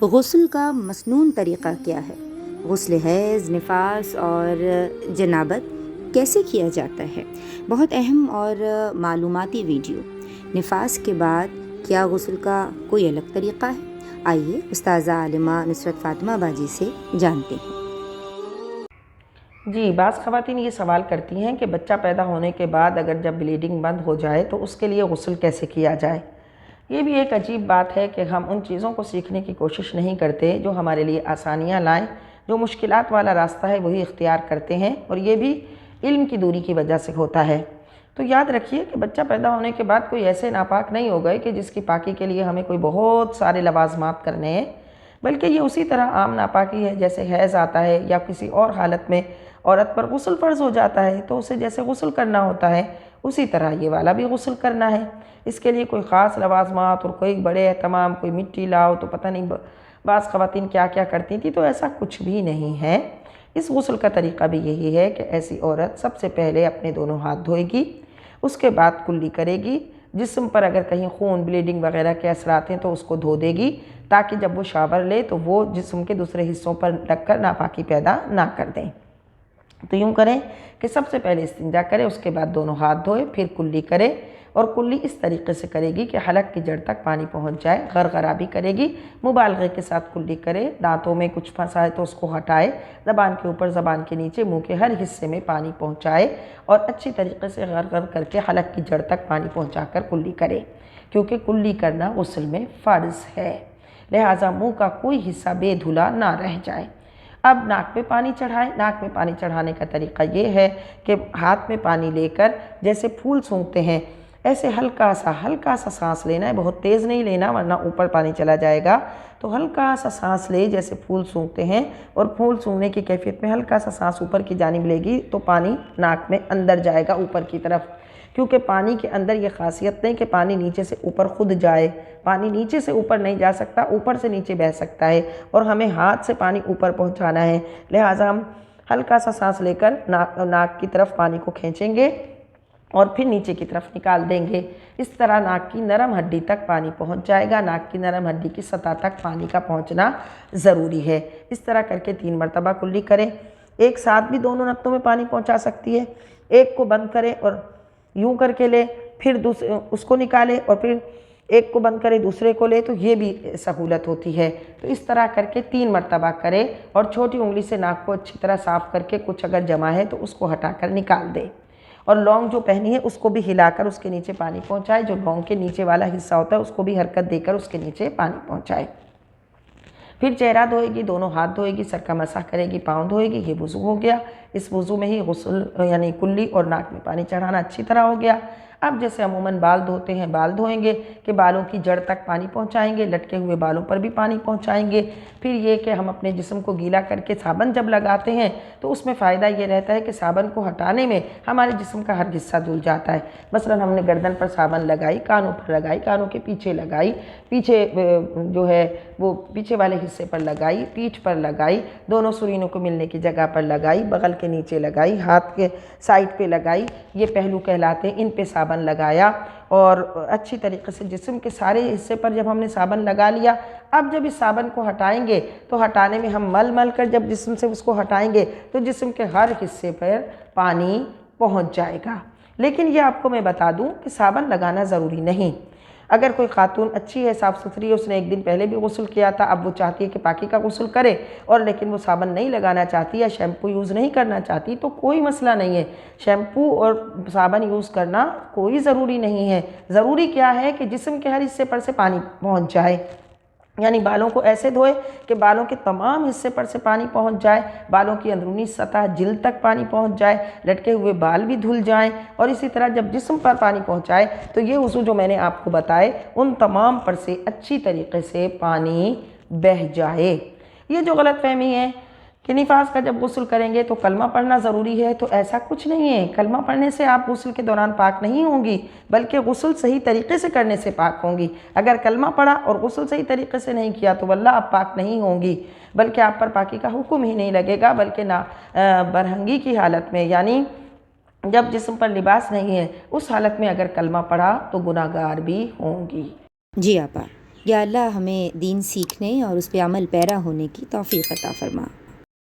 गुस्ल का मसनून तरीक़ा क्या है? गुस्ल हैज़, निफास और जनाबत कैसे किया जाता है? बहुत अहम और मालूमाती वीडियो। निफास के बाद क्या गुस्ल का कोई अलग तरीक़ा है? आइए उस्ताज़ा आलिमा नुसरत फ़ातिमा बाजी से जानते हैं। जी, बाज़ ख़वातीन ये सवाल करती हैं कि बच्चा पैदा होने के बाद अगर जब ब्लीडिंग बंद हो जाए तो उसके लिए गुस्ल कैसे किया जाए। ये भी एक अजीब बात है कि हम उन चीज़ों को सीखने की कोशिश नहीं करते जो हमारे लिए आसानियाँ लाएं, जो मुश्किलात वाला रास्ता है वही इख्तियार करते हैं, और ये भी इल्म की दूरी की वजह से होता है। तो याद रखिए कि बच्चा पैदा होने के बाद कोई ऐसे नापाक नहीं हो गए कि जिसकी पाकी के लिए हमें कोई बहुत सारे लवाज़मात करने हैं, बल्कि ये उसी तरह आम नापाकी है जैसे हैज़ आता है या किसी और हालत में औरत पर गुस्ल फ़र्ज़ हो जाता है तो उसे जैसे गुस्ल करना होता है उसी तरह ये वाला भी गुस्ल करना है। इसके लिए कोई ख़ास लवाज़मात और कोई बड़े एहतमाम, कोई मिट्टी लाओ तो पता नहीं बाज़ ख़वातीन क्या क्या करती थी, तो ऐसा कुछ भी नहीं है। इस गुस्ल का तरीक़ा भी यही है कि ऐसी औरत सबसे पहले अपने दोनों हाथ धोएगी, उसके बाद कुल्ली करेगी। जिस्म पर अगर कहीं खून, ब्लीडिंग वगैरह के असरात हैं तो उसको धो देगी, ताकि जब वो शावर ले तो वो जिस्म के दूसरे हिस्सों पर लगकर नापाकी पैदा ना कर दें। तो यूँ करें कि सबसे पहले इस्तिंजा करें, उसके बाद दोनों हाथ धोए, फिर कुल्ली करें। और कुल्ली इस तरीके से करेगी कि हलक की जड़ तक पानी पहुंच जाए। गरगरा भी करेगी, मुबालगे के साथ कुल्ली करे। दांतों में कुछ फंसा है तो उसको हटाए, ज़बान के ऊपर, ज़बान के नीचे, मुंह के हर हिस्से में पानी पहुंचाए और अच्छी तरीके से गरगर करके हलक की जड़ तक पानी पहुँचा कर कुल्ली करे, क्योंकि कुल्ली करना गुस्ल में फ़र्ज़ है। लिहाजा मुँह का कोई हिस्सा बेधुला ना रह जाए। अब नाक में पानी चढ़ाएं। नाक में पानी चढ़ाने का तरीक़ा ये है कि हाथ में पानी लेकर जैसे फूल सूंघते हैं ऐसे हल्का सा सांस लेना है, बहुत तेज़ नहीं लेना वरना ऊपर पानी चला जाएगा। तो हल्का सा सांस ले जैसे फूल सूंघते हैं, और फूल सूंघने की कैफियत में हल्का सा सांस ऊपर की जानिब लेगी तो पानी नाक में अंदर जाएगा ऊपर की तरफ, क्योंकि पानी के अंदर ये खासियत नहीं कि पानी नीचे से ऊपर खुद जाए। पानी नीचे से ऊपर नहीं जा सकता, ऊपर से नीचे बह सकता है, और हमें हाथ से पानी ऊपर पहुंचाना है। लिहाजा हम हल्का सा सांस लेकर नाक की तरफ पानी को खींचेंगे और फिर नीचे की तरफ निकाल देंगे। इस तरह नाक की नरम हड्डी तक पानी पहुंच जाएगा। नाक की नरम हड्डी की सतह तक पानी का पहुंचना ज़रूरी है। इस तरह करके 3 मरतबा कुल्ली करें। एक साथ भी दोनों नत्तों में पानी पहुंचा सकती है। एक को बंद करें और यूं करके ले, फिर दूसरे उसको निकाले और फिर एक को बंद करे दूसरे को ले, तो ये भी सहूलत होती है। तो इस तरह करके 3 मरतबा करें और छोटी उंगली से नाक को अच्छी तरह साफ़ करके कुछ अगर जमा है तो उसको हटाकर निकाल दें। और लौंग जो पहनी है उसको भी हिलाकर उसके नीचे पानी पहुंचाए। जो लौंग के नीचे वाला हिस्सा होता है उसको भी हरकत देकर उसके नीचे पानी पहुंचाए। फिर चेहरा धोएगी, दोनों हाथ धोएगी, सर का मसाह करेगी, पाँव धोएगी। ये वज़ू हो गया। इस वज़ू में ही गुस्ल यानी कुल्ली और नाक में पानी चढ़ाना अच्छी तरह हो गया। अब जैसे अमूमन बाल धोते हैं, बाल धोएंगे कि बालों की जड़ तक पानी पहुंचाएंगे, लटके हुए बालों पर भी पानी पहुंचाएंगे। फिर ये कि हम अपने जिस्म को गीला करके साबन जब लगाते हैं तो उसमें फ़ायदा ये रहता है कि साबन को हटाने में हमारे जिस्म का हर हिस्सा धुल जाता है। मसलन हमने गर्दन पर साबन लगाई, कानों पर लगाई, कानों के पीछे लगाई, पीछे जो है वो पीछे वाले हिस्से पर लगाई, पीठ पर लगाई, दोनों सुरीनों को मिलने की जगह पर लगाई, बगल के नीचे लगाई, हाथ के साइड पे लगाई, ये पहलू कहलाते हैं। इन पे साबन लगाया और अच्छी तरीके से जिस्म के सारे हिस्से पर जब हमने साबन लगा लिया, अब जब इस साबन को हटाएंगे तो हटाने में हम मल कर जब जिस्म से उसको हटाएंगे तो जिस्म के हर हिस्से पर पानी पहुंच जाएगा। लेकिन ये आपको मैं बता दूं कि साबन लगाना ज़रूरी नहीं। अगर कोई खातून अच्छी है, साफ़ सुथरी है, उसने एक दिन पहले भी गुस्ल किया था, अब वो चाहती है कि पाकी का गुस्ल करे और लेकिन वो साबन नहीं लगाना चाहती या शैम्पू यूज़ नहीं करना चाहती, तो कोई मसला नहीं है। शैम्पू और साबन यूज़ करना कोई ज़रूरी नहीं है। ज़रूरी क्या है कि जिस्म के हर हिस्से पर से पानी पहुँच जाए, यानी बालों को ऐसे धोए कि बालों के तमाम हिस्से पर से पानी पहुंच जाए, बालों की अंदरूनी सतह जिल्द तक पानी पहुंच जाए, लटके हुए बाल भी धुल जाएं। और इसी तरह जब जिस्म पर पानी पहुंचाए तो ये वज़ू जो मैंने आपको बताए उन तमाम पर से अच्छी तरीके से पानी बह जाए। ये जो गलतफहमी है कि निफास का जब गुस्ल करेंगे तो कलमा पढ़ना ज़रूरी है, तो ऐसा कुछ नहीं है। कलमा पढ़ने से आप गुस्ल के दौरान पाक नहीं होंगी, बल्कि गुस्ल सही तरीके से करने से पाक होंगी। अगर कलमा पढ़ा और गुस्ल सही तरीके से नहीं किया तो वल्लाह आप पाक नहीं होंगी, बल्कि आप पर पाकी का हुक्म ही नहीं लगेगा। बल्कि ना बरहंगी की हालत में, यानी जब जिस्म पर लिबास नहीं है, उस हालत में अगर कलमा पढ़ा तो गुनाहगार भी होंगी। जी आपा, या अल्लाह हमें दीन सीखने और उस पे अमल पैरा होने की तौफ़ीक़ अता फ़रमा।